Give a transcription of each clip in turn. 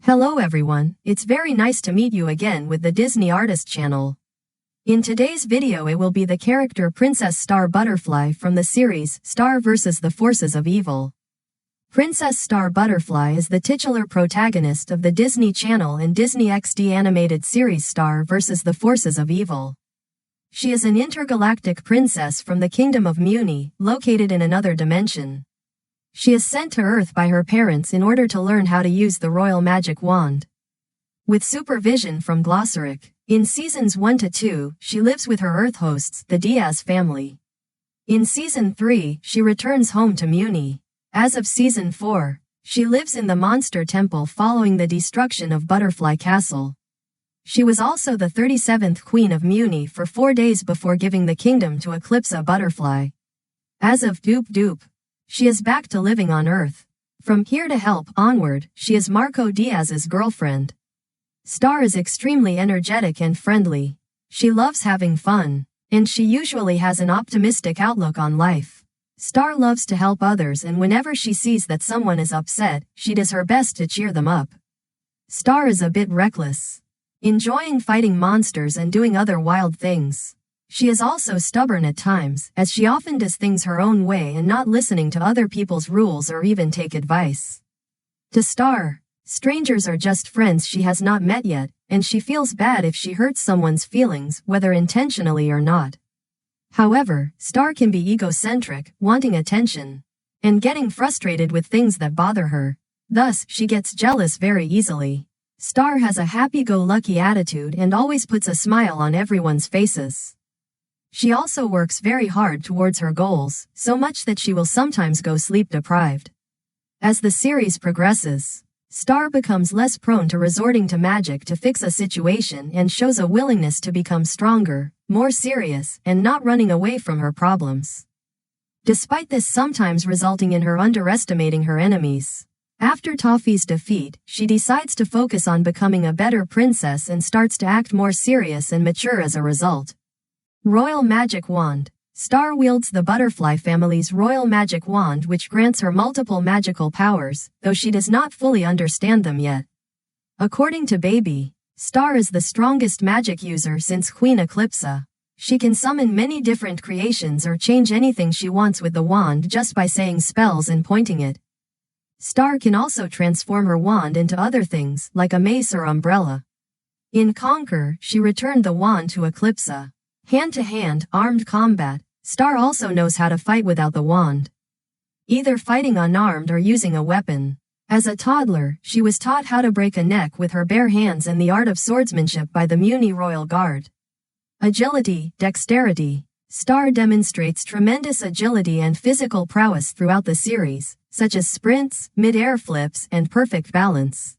Hello everyone, it's very nice to meet you again with the Disney Artist channel. In today's video it will be the character Princess Star Butterfly from the series Star vs. the Forces of Evil. Princess Star Butterfly is the titular protagonist of the Disney Channel and Disney XD animated series Star vs. the Forces of Evil. She is an intergalactic princess from the Kingdom of Muni, located in another dimension. She is sent to Earth by her parents in order to learn how to use the royal magic wand. With supervision from Glossaric, in seasons 1 to 2, she lives with her Earth hosts, the Diaz family. In season 3, she returns home to Muni. As of season 4, she lives in the Monster Temple following the destruction of Butterfly Castle. She was also the 37th Queen of Muni for 4 days before giving the kingdom to Eclipsa Butterfly. As of Doop Doop, she is back to living on Earth. From Here to Help onward, she is Marco Diaz's girlfriend. Star is extremely energetic and friendly. She loves having fun, and she usually has an optimistic outlook on life. Star loves to help others, and whenever she sees that someone is upset, she does her best to cheer them up. Star is a bit reckless, enjoying fighting monsters and doing other wild things. She is also stubborn at times, as she often does things her own way and not listening to other people's rules or even take advice. To Star, strangers are just friends she has not met yet, and she feels bad if she hurts someone's feelings, whether intentionally or not. However, Star can be egocentric, wanting attention, and getting frustrated with things that bother her. Thus, she gets jealous very easily. Star has a happy-go-lucky attitude and always puts a smile on everyone's faces. She also works very hard towards her goals, so much that she will sometimes go sleep-deprived. As the series progresses, Star becomes less prone to resorting to magic to fix a situation and shows a willingness to become stronger, more serious, and not running away from her problems. Despite this sometimes resulting in her underestimating her enemies. After Toffee's defeat, she decides to focus on becoming a better princess and starts to act more serious and mature as a result. Royal Magic Wand. Star wields the Butterfly family's Royal Magic Wand, which grants her multiple magical powers, though she does not fully understand them yet. According to Baby, Star is the strongest magic user since Queen Eclipsa. She can summon many different creations or change anything she wants with the wand just by saying spells and pointing it. Star can also transform her wand into other things, like a mace or umbrella. In Conquer, she returned the wand to Eclipsa. Hand-to-hand, armed combat, Star also knows how to fight without the wand, either fighting unarmed or using a weapon. As a toddler, she was taught how to break a neck with her bare hands and the art of swordsmanship by the Muni Royal Guard. Agility, dexterity. Star demonstrates tremendous agility and physical prowess throughout the series, such as sprints, mid-air flips, and perfect balance.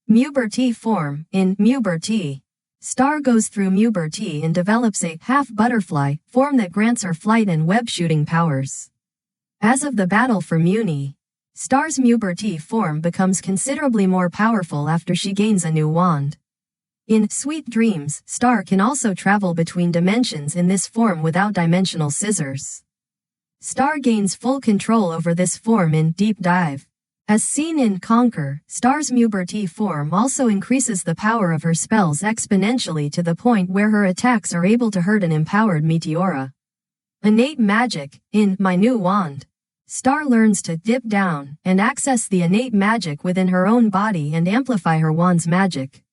Muberti form. In Muberti, Star goes through Muberti and develops a half-butterfly form that grants her flight and web-shooting powers. As of the battle for Muni, Star's Muberti form becomes considerably more powerful after she gains a new wand. In Sweet Dreams, Star can also travel between dimensions in this form without dimensional scissors. Star gains full control over this form in Deep Dive. As seen in Conquer, Star's Muberti form also increases the power of her spells exponentially to the point where her attacks are able to hurt an empowered Meteora. Innate magic. In My New Wand, Star learns to dip down and access the innate magic within her own body and amplify her wand's magic.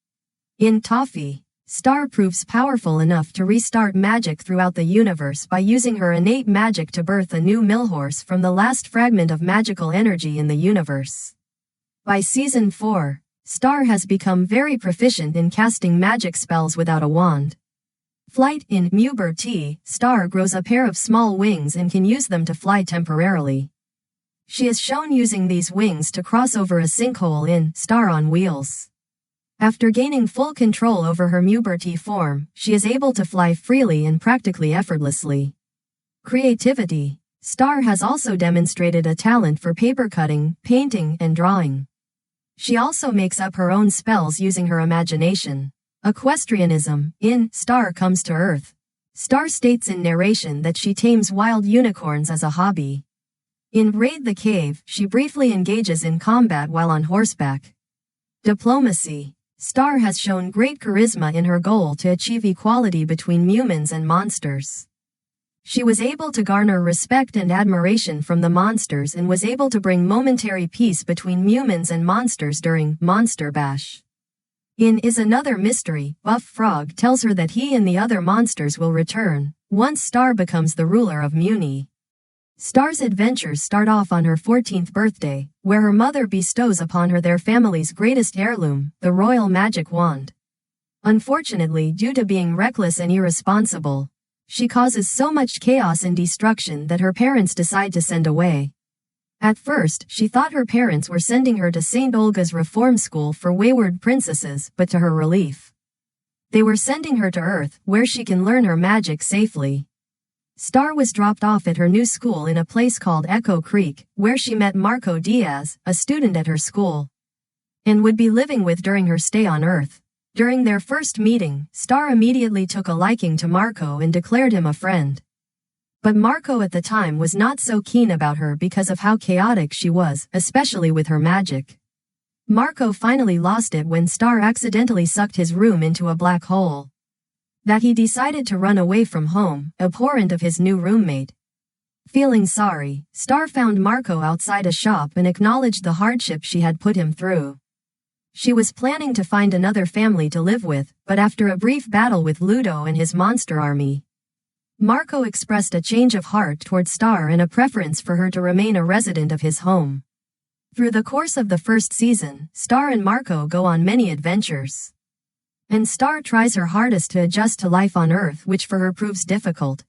In Toffee, Star proves powerful enough to restart magic throughout the universe by using her innate magic to birth a new Millhorse from the last fragment of magical energy in the universe. By season 4, Star has become very proficient in casting magic spells without a wand. Flight. In Puberty, Star grows a pair of small wings and can use them to fly temporarily. She is shown using these wings to cross over a sinkhole in Star on Wheels. After gaining full control over her puberty form, she is able to fly freely and practically effortlessly. Creativity. Star has also demonstrated a talent for paper cutting, painting, and drawing. She also makes up her own spells using her imagination. Equestrianism. In Star Comes to Earth, Star states in narration that she tames wild unicorns as a hobby. In Raid the Cave, she briefly engages in combat while on horseback. Diplomacy. Star has shown great charisma in her goal to achieve equality between humans and monsters. She was able to garner respect and admiration from the monsters and was able to bring momentary peace between humans and monsters during Monster Bash. In Is Another Mystery, Buff Frog tells her that he and the other monsters will return once Star becomes the ruler of Muni. Star's adventures start off on her 14th birthday, where her mother bestows upon her their family's greatest heirloom, the Royal Magic Wand. Unfortunately, due to being reckless and irresponsible, she causes so much chaos and destruction that her parents decide to send away. At first, she thought her parents were sending her to St. Olga's Reform School for wayward princesses, but to her relief, they were sending her to Earth, where she can learn her magic safely. Star was dropped off at her new school in a place called Echo Creek, where she met Marco Diaz, a student at her school, and would be living with during her stay on Earth. During their first meeting, Star immediately took a liking to Marco and declared him a friend. But Marco at the time was not so keen about her because of how chaotic she was, especially with her magic. Marco finally lost it when Star accidentally sucked his room into a black hole. That he decided to run away from home, abhorrent of his new roommate. Feeling sorry, Star found Marco outside a shop and acknowledged the hardship she had put him through. She was planning to find another family to live with, but after a brief battle with Ludo and his monster army, Marco expressed a change of heart toward Star and a preference for her to remain a resident of his home. Through the course of the first season, Star and Marco go on many adventures. And Star tries her hardest to adjust to life on Earth, which for her proves difficult.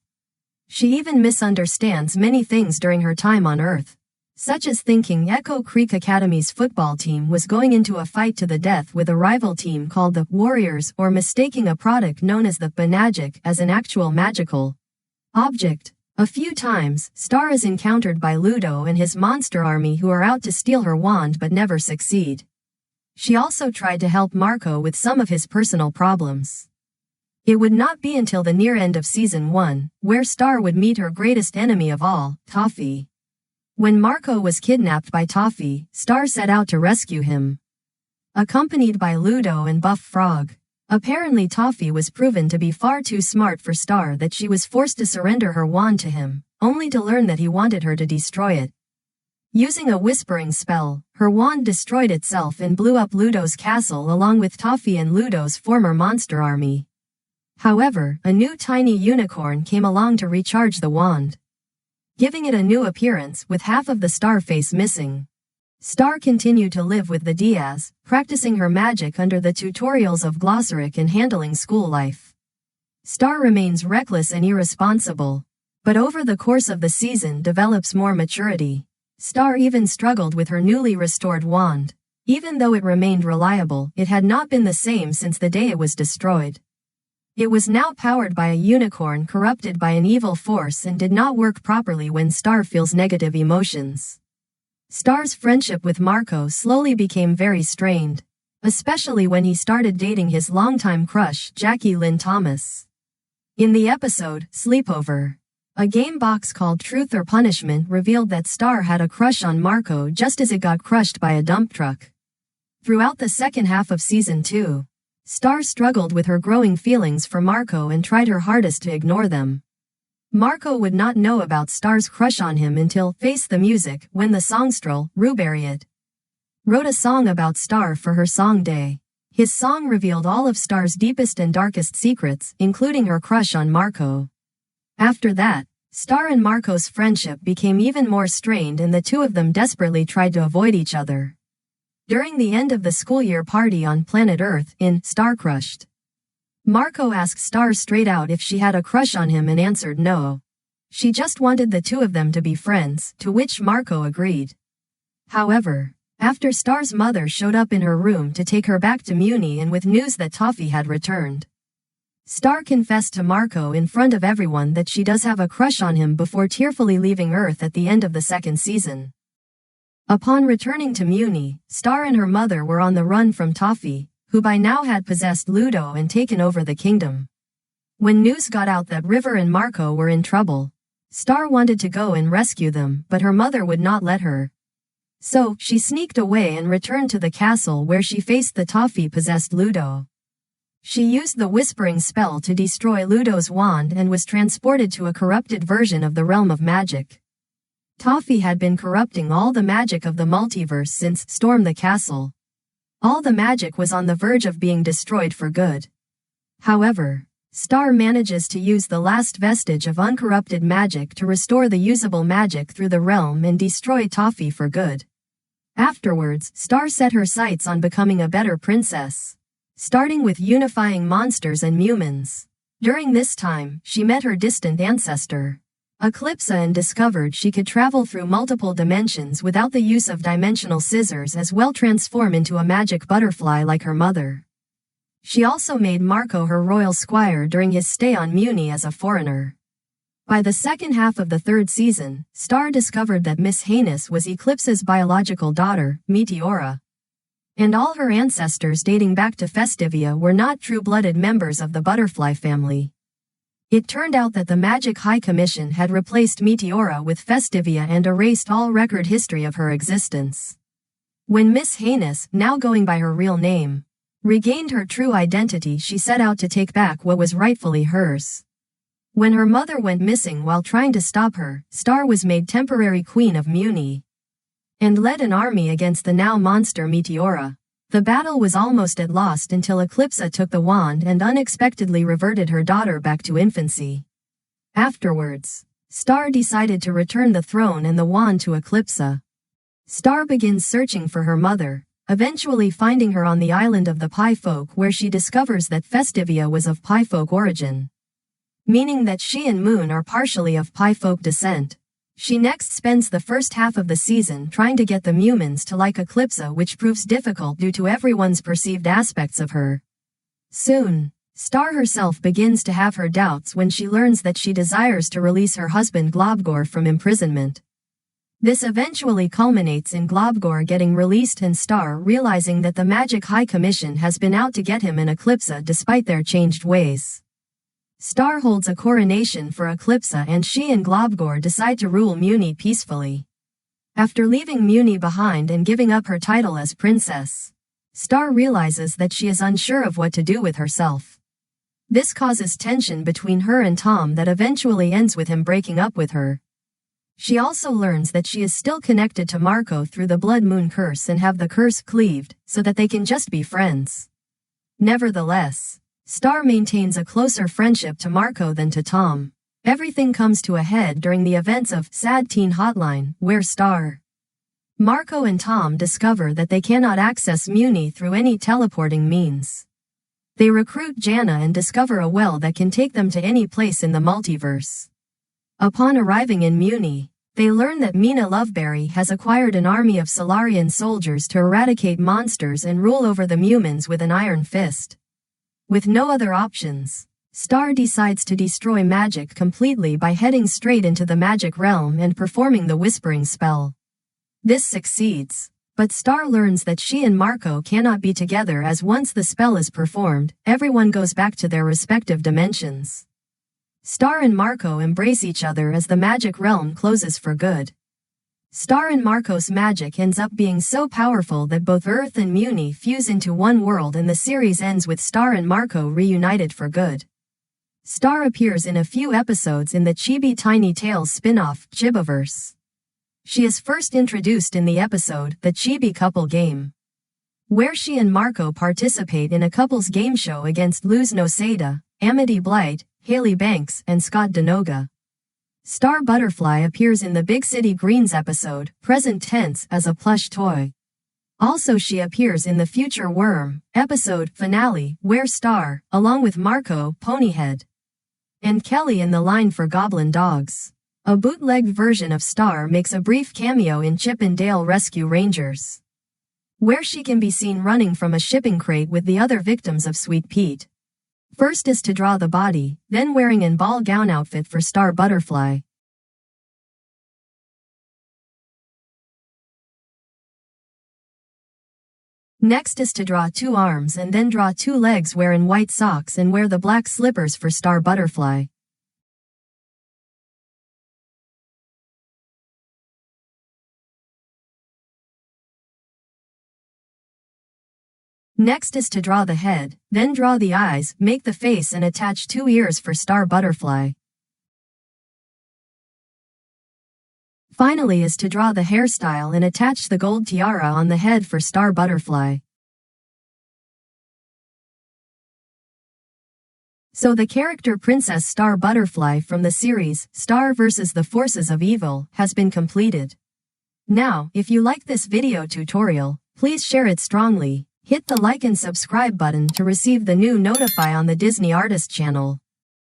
She even misunderstands many things during her time on Earth, such as thinking Echo Creek Academy's football team was going into a fight to the death with a rival team called the Warriors, or mistaking a product known as the Banagic as an actual magical object. A few times, Star is encountered by Ludo and his monster army who are out to steal her wand but never succeed. She also tried to help Marco with some of his personal problems. It would not be until the near end of Season 1, where Star would meet her greatest enemy of all, Toffee. When Marco was kidnapped by Toffee, Star set out to rescue him, accompanied by Ludo and Buff Frog. Apparently Toffee was proven to be far too smart for Star that she was forced to surrender her wand to him, only to learn that he wanted her to destroy it. Using a whispering spell, her wand destroyed itself and blew up Ludo's castle along with Toffee and Ludo's former monster army. However, a new tiny unicorn came along to recharge the wand, giving it a new appearance with half of the star face missing. Star continued to live with the Diaz, practicing her magic under the tutorials of Glossaric and handling school life. Star remains reckless and irresponsible, but over the course of the season develops more maturity. Star even struggled with her newly restored wand. Even though it remained reliable, it had not been the same since the day it was destroyed. It was now powered by a unicorn corrupted by an evil force and did not work properly when Star feels negative emotions. Star's friendship with Marco slowly became very strained, especially when he started dating his longtime crush, Jackie Lynn Thomas. In the episode, Sleepover, a game box called Truth or Punishment revealed that Star had a crush on Marco just as it got crushed by a dump truck. Throughout the second half of Season 2, Star struggled with her growing feelings for Marco and tried her hardest to ignore them. Marco would not know about Star's crush on him until Face the Music, when the songstrel, Rubariot, wrote a song about Star for her song Day. His song revealed all of Star's deepest and darkest secrets, including her crush on Marco. After that, Star and Marco's friendship became even more strained and the two of them desperately tried to avoid each other. During the end of the school year party on planet Earth in Star Crushed, Marco asked Star straight out if she had a crush on him and answered no. She just wanted the two of them to be friends, to which Marco agreed. However, after Star's mother showed up in her room to take her back to Muni and with news that Toffee had returned, Star confessed to Marco in front of everyone that she does have a crush on him before tearfully leaving Earth at the end of the second season. Upon returning to Muni, Star and her mother were on the run from Toffee, who by now had possessed Ludo and taken over the kingdom. When news got out that River and Marco were in trouble, Star wanted to go and rescue them, but her mother would not let her. So, she sneaked away and returned to the castle where she faced the Toffee-possessed Ludo. She used the whispering spell to destroy Ludo's wand and was transported to a corrupted version of the realm of magic. Toffee had been corrupting all the magic of the multiverse since Storm the Castle. All the magic was on the verge of being destroyed for good. However, Star manages to use the last vestige of uncorrupted magic to restore the usable magic through the realm and destroy Toffee for good. Afterwards, Star set her sights on becoming a better princess, starting with unifying monsters and humans. During this time, she met her distant ancestor, Eclipsa, and discovered she could travel through multiple dimensions without the use of dimensional scissors, as well transform into a magic butterfly like her mother. She also made Marco her royal squire during his stay on Muni as a foreigner. By the second half of the third season, Star discovered that Miss Heinous was Eclipse's biological daughter, Meteora, and all her ancestors dating back to Festivia were not true-blooded members of the butterfly family. It turned out that the Magic High Commission had replaced Meteora with Festivia and erased all record history of her existence. When Miss Heinous, now going by her real name, regained her true identity, she set out to take back what was rightfully hers. When her mother went missing while trying to stop her, Star was made temporary queen of Muni and led an army against the now monster Meteora. The battle was almost at lost until Eclipsa took the wand and unexpectedly reverted her daughter back to infancy. Afterwards, Star decided to return the throne and the wand to Eclipsa. Star begins searching for her mother, eventually finding her on the island of the Pie Folk, where she discovers that Festivia was of Pie Folk origin, meaning that she and Moon are partially of Pie Folk descent. She next spends the first half of the season trying to get the humans to like Eclipsa, which proves difficult due to everyone's perceived aspects of her. Soon, Star herself begins to have her doubts when she learns that she desires to release her husband Globgor from imprisonment. This eventually culminates in Globgor getting released and Star realizing that the Magic High Commission has been out to get him and Eclipsa despite their changed ways. Star holds a coronation for Eclipsa and she and Globgor decide to rule Muni peacefully. After leaving Muni behind and giving up her title as princess, Star realizes that she is unsure of what to do with herself. This causes tension between her and Tom that eventually ends with him breaking up with her. She also learns that she is still connected to Marco through the Blood Moon curse and have the curse cleaved, so that they can just be friends. Nevertheless, Star maintains a closer friendship to Marco than to Tom. Everything comes to a head during the events of Sad Teen Hotline, where Star, Marco and Tom discover that they cannot access Muni through any teleporting means. They recruit Jana and discover a well that can take them to any place in the multiverse. Upon arriving in Muni, they learn that Mina Loveberry has acquired an army of Solarian soldiers to eradicate monsters and rule over the humans with an iron fist. With no other options, Star decides to destroy magic completely by heading straight into the magic realm and performing the whispering spell. This succeeds, but Star learns that she and Marco cannot be together, as once the spell is performed, everyone goes back to their respective dimensions. Star and Marco embrace each other as the magic realm closes for good. Star and Marco's magic ends up being so powerful that both Earth and Muni fuse into one world, and the series ends with Star and Marco reunited for good. Star appears in a few episodes in the Chibi Tiny Tales spin-off, Chibiverse. She is first introduced in the episode, The Chibi Couple Game, where she and Marco participate in a couples game show against Luz Noseda, Amity Blight, Haley Banks, and Scott Denoga. Star Butterfly appears in the Big City Greens episode, Present Tense, as a plush toy. Also she appears in the Future Worm episode finale, where Star, along with Marco, Ponyhead, and Kelly in the line for Goblin Dogs. A bootlegged version of Star makes a brief cameo in Chip and Dale Rescue Rangers, where she can be seen running from a shipping crate with the other victims of Sweet Pete. First is to draw the body, then wearing an ball gown outfit for Star Butterfly. Next is to draw 2 arms and then draw 2 legs wearing white socks and wear the black slippers for Star Butterfly. Next is to draw the head, then draw the eyes, make the face and attach 2 ears for Star Butterfly. Finally is to draw the hairstyle and attach the gold tiara on the head for Star Butterfly. So the character Princess Star Butterfly from the series, Star vs. the Forces of Evil, has been completed. Now, if you like this video tutorial, please share it strongly. Hit the like and subscribe button to receive the new notify on the Disney Artist channel.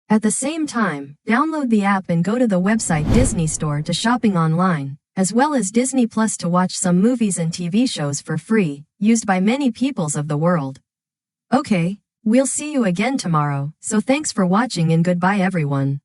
At the same time, download the app and go to the website DisneyStore to shopping online, as well as Disney Plus to watch some movies and TV shows for free, used by many peoples of the world. Okay, we'll see you again tomorrow, so thanks for watching and goodbye everyone.